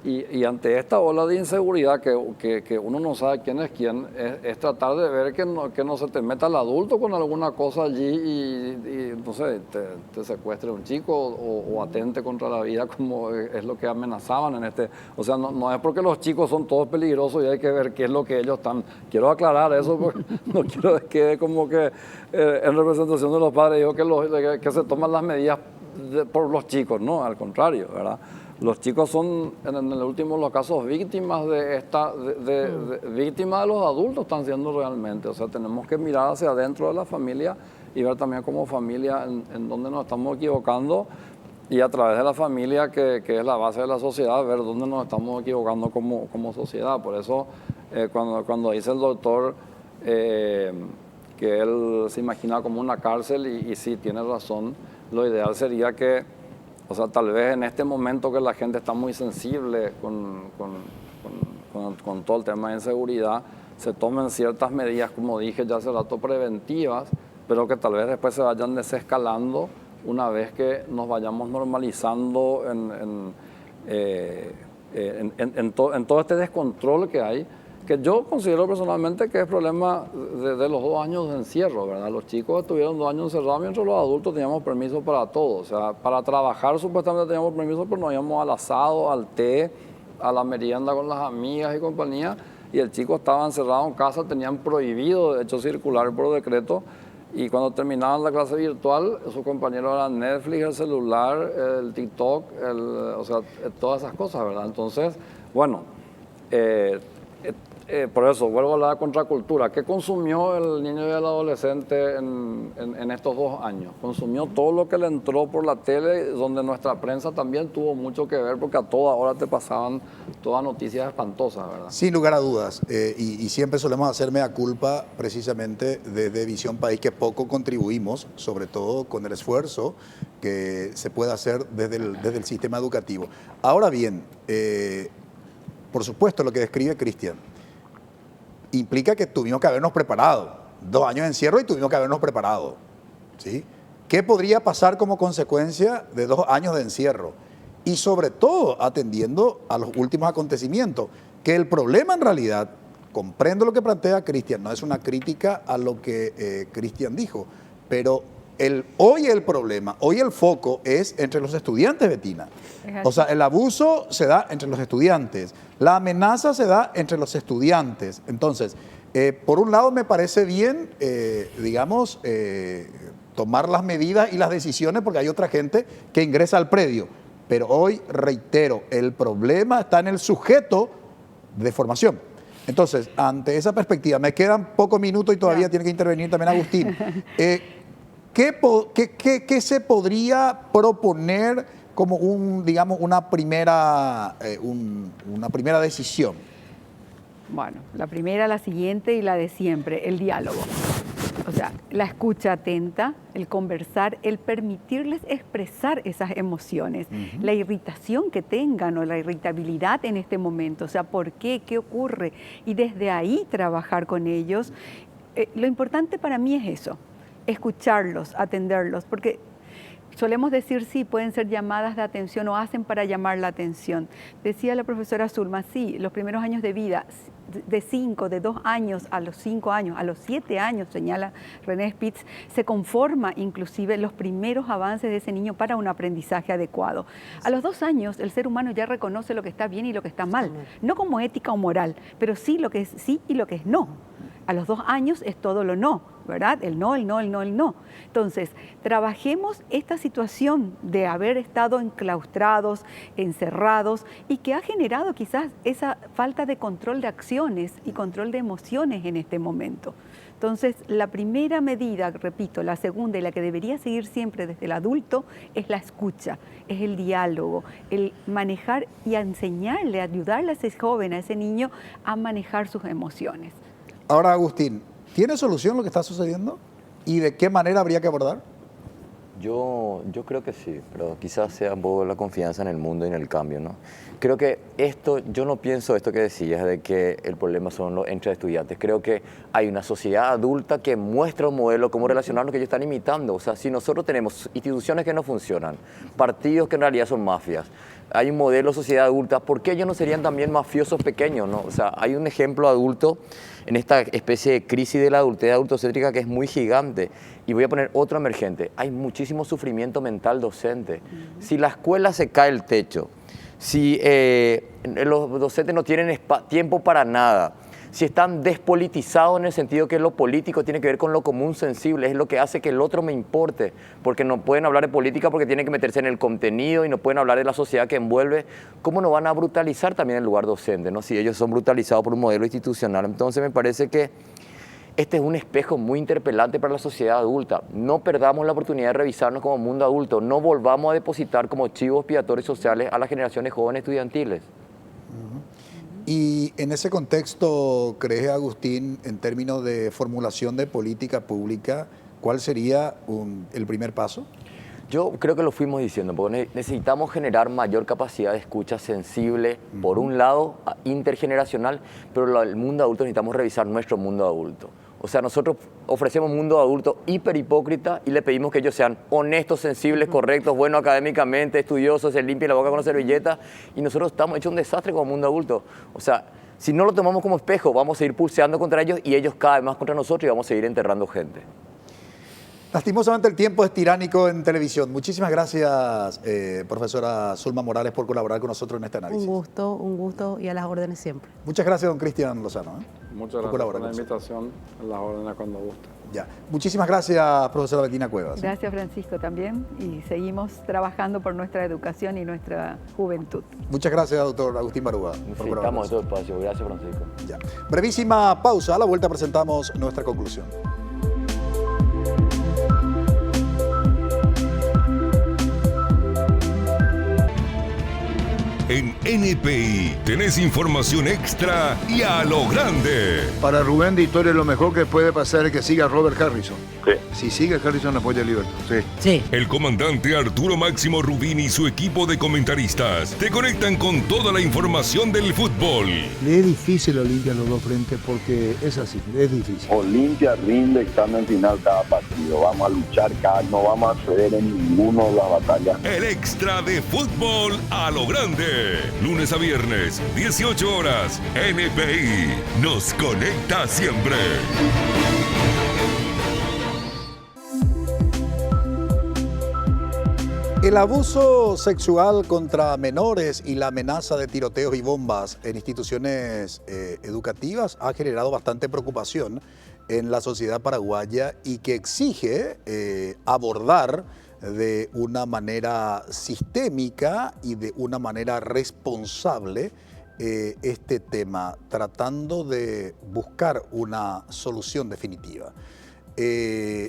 Y ante esta ola de inseguridad que uno no sabe quién es quién, es tratar de ver que no se te meta el adulto con alguna cosa allí y no sé, te secuestre un chico o atente contra la vida, como es lo que amenazaban en este. O sea, no es porque los chicos son todos peligrosos y hay que ver qué es lo que ellos están. Quiero aclarar eso porque no quiero que quede como que en representación de los padres digo que se toman las medidas por los chicos, no, al contrario, ¿verdad? Los chicos son, en el último de los casos, víctimas víctimas de los adultos están siendo realmente. O sea, tenemos que mirar hacia adentro de la familia y ver también como familia en dónde nos estamos equivocando y a través de la familia, que es la base de la sociedad, ver dónde nos estamos equivocando como sociedad. Por eso, cuando dice el doctor que él se imagina como una cárcel, y sí, tiene razón, lo ideal sería que, o sea, tal vez en este momento que la gente está muy sensible con todo el tema de inseguridad, se tomen ciertas medidas, como dije ya hace rato, preventivas, pero que tal vez después se vayan desescalando una vez que nos vayamos normalizando en todo este descontrol que hay, que yo considero personalmente que es problema de los 2 años de encierro, ¿verdad? Los chicos estuvieron 2 años encerrados mientras los adultos teníamos permiso para todo. O sea, para trabajar supuestamente teníamos permiso, pero nos íbamos al asado, al té, a la merienda con las amigas y compañía, y el chico estaba encerrado en casa, tenían prohibido, de hecho, circular por decreto, y cuando terminaban la clase virtual, sus compañeros eran Netflix, el celular, el TikTok, o sea, todas esas cosas, ¿verdad? Entonces, bueno, por eso, vuelvo a hablar de contracultura. ¿Qué consumió el niño y el adolescente en estos 2 años? Consumió todo lo que le entró por la tele, donde nuestra prensa también tuvo mucho que ver, porque a toda hora te pasaban todas noticias espantosas, ¿verdad? Sin lugar a dudas, y siempre solemos hacer mea culpa precisamente desde Visión País, que poco contribuimos, sobre todo con el esfuerzo que se puede hacer desde el sistema educativo. Ahora bien, por supuesto, lo que describe Cristian implica que tuvimos que habernos preparado. 2 años de encierro y tuvimos que habernos preparado, ¿sí? ¿Qué podría pasar como consecuencia de 2 años de encierro? Y sobre todo atendiendo a los últimos acontecimientos, que el problema en realidad, comprendo lo que plantea Cristian, no es una crítica a lo que Cristian dijo, pero Hoy el problema, hoy el foco es entre los estudiantes, Betina. O sea, el abuso se da entre los estudiantes, la amenaza se da entre los estudiantes. Entonces, por un lado me parece bien, tomar las medidas y las decisiones porque hay otra gente que ingresa al predio. Pero hoy, reitero, el problema está en el sujeto de formación. Entonces, ante esa perspectiva, me quedan pocos minutos y todavía tiene que intervenir también Agustín. ¿Qué se podría proponer como una primera decisión? Bueno, la primera, la siguiente y la de siempre, el diálogo. O sea, la escucha atenta, el conversar, el permitirles expresar esas emociones, la irritación que tengan o la irritabilidad en este momento, o sea, ¿por qué? ¿Qué ocurre? Y desde ahí trabajar con ellos. Lo importante para mí es eso, escucharlos, atenderlos, porque solemos decir, sí, pueden ser llamadas de atención o hacen para llamar la atención. Decía la profesora Zulma, sí, los primeros años de vida, de 2 años a los 5 años, a los 7 años, señala René Spitz, se conforma inclusive los primeros avances de ese niño para un aprendizaje adecuado. A los 2 años el ser humano ya reconoce lo que está bien y lo que está mal, no como ética o moral, pero sí lo que es sí y lo que es no. A los 2 años es todo lo no, ¿verdad? El no, el no, el no, el no. Entonces, trabajemos esta situación de haber estado enclaustrados, encerrados y que ha generado quizás esa falta de control de acciones y control de emociones en este momento. Entonces, la primera medida, repito, la segunda y la que debería seguir siempre desde el adulto es la escucha, es el diálogo, el manejar y enseñarle, ayudarle a ese joven, a ese niño a manejar sus emociones. Ahora, Agustín, ¿tiene solución lo que está sucediendo? ¿Y de qué manera habría que abordar? Yo creo que sí, pero quizás sea un poco la confianza en el mundo y en el cambio, ¿no? Creo que yo no pienso esto que decías de que el problema son los entre estudiantes. Creo que hay una sociedad adulta que muestra un modelo, cómo relacionarnos que ellos están imitando. O sea, si nosotros tenemos instituciones que no funcionan, partidos que en realidad son mafias, hay un modelo de sociedad adulta, ¿por qué ellos no serían también mafiosos pequeños, no? O sea, hay un ejemplo adulto en esta especie de crisis de la adultez adultocéntrica que es muy gigante. Y voy a poner otro emergente. Hay muchísimo sufrimiento mental docente. Si la escuela se cae el techo, si los docentes no tienen tiempo para nada, si están despolitizados en el sentido que lo político tiene que ver con lo común sensible, es lo que hace que el otro me importe, porque no pueden hablar de política porque tienen que meterse en el contenido y no pueden hablar de la sociedad que envuelve, ¿cómo no van a brutalizar también el lugar docente, ¿no? Si ellos son brutalizados por un modelo institucional? Entonces me parece que este es un espejo muy interpelante para la sociedad adulta. No perdamos la oportunidad de revisarnos como mundo adulto, no volvamos a depositar como chivos expiatorios sociales a las generaciones jóvenes estudiantiles. Y en ese contexto, ¿crees, Agustín, en términos de formulación de política pública, cuál sería el primer paso? Yo creo que lo fuimos diciendo, porque necesitamos generar mayor capacidad de escucha sensible, por un lado, intergeneracional, pero el mundo adulto necesitamos revisar nuestro mundo adulto. O sea, nosotros ofrecemos un mundo adulto hiper hipócrita y le pedimos que ellos sean honestos, sensibles, correctos, buenos académicamente, estudiosos, se limpien la boca con la servilleta, y nosotros estamos hechos un desastre como mundo adulto. O sea, si no lo tomamos como espejo, vamos a seguir pulseando contra ellos y ellos cada vez más contra nosotros y vamos a seguir enterrando gente. Lastimosamente el tiempo es tiránico en televisión. Muchísimas gracias, profesora Zulma Morales, por colaborar con nosotros en este análisis. Un gusto y a las órdenes siempre. Muchas gracias, don Cristian Lozano. Muchas gracias por la invitación, a las órdenes cuando guste. Ya. Muchísimas gracias, profesora Betina Cuevas. Gracias, Francisco, también. Y seguimos trabajando por nuestra educación y nuestra juventud. Muchas gracias, doctor Agustín Barúa. Necesitamos este espacio. Gracias, Francisco. Ya. Brevísima pausa. A la vuelta presentamos nuestra conclusión. En NPI tenés información extra y a lo grande. Para Rubén de Historia lo mejor que puede pasar es que siga Robert Harrison. Sí. Si sigue Harrison apoya a Liverpool. Sí. El comandante Arturo Máximo Rubín y su equipo de comentaristas te conectan con toda la información del fútbol. Le es difícil a Olimpia los dos frentes porque es así, es difícil. Olimpia rinde examen final cada partido. Vamos a luchar no vamos a ceder en ninguno de las batallas. El extra de fútbol a lo grande. Lunes a viernes, 18 horas. NPI nos conecta siempre. El abuso sexual contra menores y la amenaza de tiroteos y bombas en instituciones educativas ha generado bastante preocupación en la sociedad paraguaya y que exige abordar de una manera sistémica y de una manera responsable este tema, tratando de buscar una solución definitiva.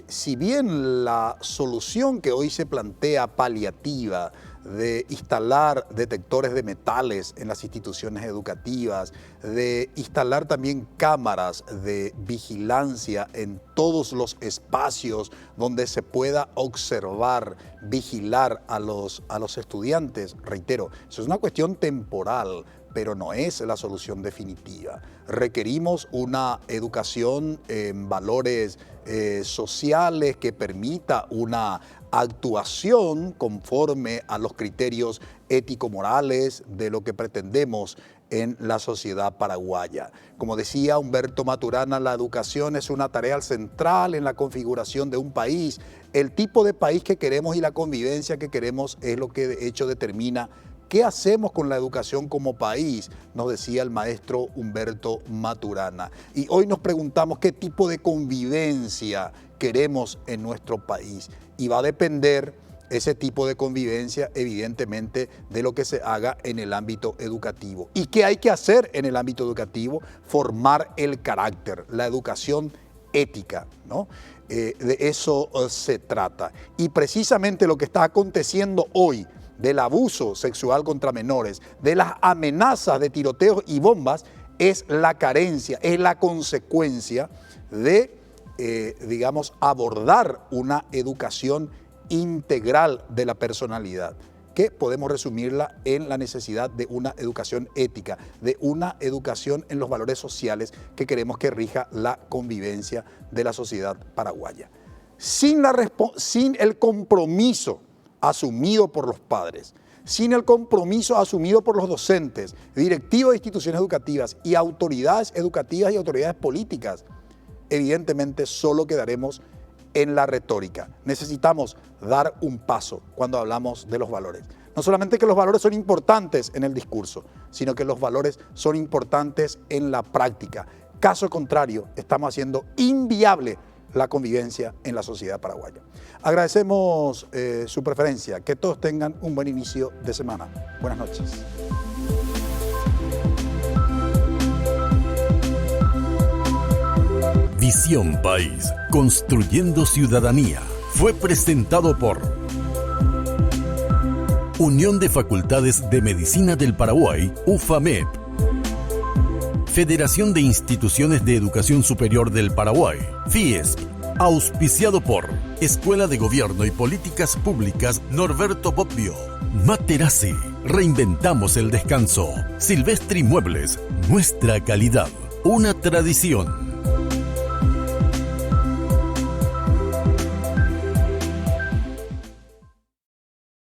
Si bien la solución que hoy se plantea paliativa de instalar detectores de metales en las instituciones educativas, de instalar también cámaras de vigilancia en todos los espacios donde se pueda observar, vigilar a los estudiantes, reitero, eso es una cuestión temporal, pero no es la solución definitiva. Requerimos una educación en valores sociales que permita una actuación conforme a los criterios ético-morales de lo que pretendemos en la sociedad paraguaya. Como decía Humberto Maturana, la educación es una tarea central en la configuración de un país. El tipo de país que queremos y la convivencia que queremos es lo que de hecho determina ¿qué hacemos con la educación como país?, nos decía el maestro Humberto Maturana. Y hoy nos preguntamos qué tipo de convivencia queremos en nuestro país. Y va a depender ese tipo de convivencia, evidentemente, de lo que se haga en el ámbito educativo. ¿Y qué hay que hacer en el ámbito educativo? Formar el carácter, la educación ética, ¿no? De eso se trata. Y precisamente lo que está aconteciendo hoy, del abuso sexual contra menores, de las amenazas de tiroteos y bombas, es la carencia, es la consecuencia de, digamos, abordar una educación integral de la personalidad, que podemos resumirla en la necesidad de una educación ética, de una educación en los valores sociales que queremos que rija la convivencia de la sociedad paraguaya. Sin el compromiso asumido por los padres, sin el compromiso asumido por los docentes, directivos de instituciones educativas y autoridades educativas y autoridades políticas, evidentemente solo quedaremos en la retórica. Necesitamos dar un paso cuando hablamos de los valores. No solamente que los valores son importantes en el discurso, sino que los valores son importantes en la práctica. Caso contrario, estamos haciendo inviable la convivencia en la sociedad paraguaya. Agradecemos su preferencia. Que todos tengan un buen inicio de semana. Buenas noches. Visión País, construyendo ciudadanía. Fue presentado por Unión de Facultades de Medicina del Paraguay, UFAMEP. Federación de Instituciones de Educación Superior del Paraguay, FIESP. Auspiciado por Escuela de Gobierno y Políticas Públicas Norberto Bobbio. Materazzi, reinventamos el descanso. Silvestri Muebles, nuestra calidad, una tradición.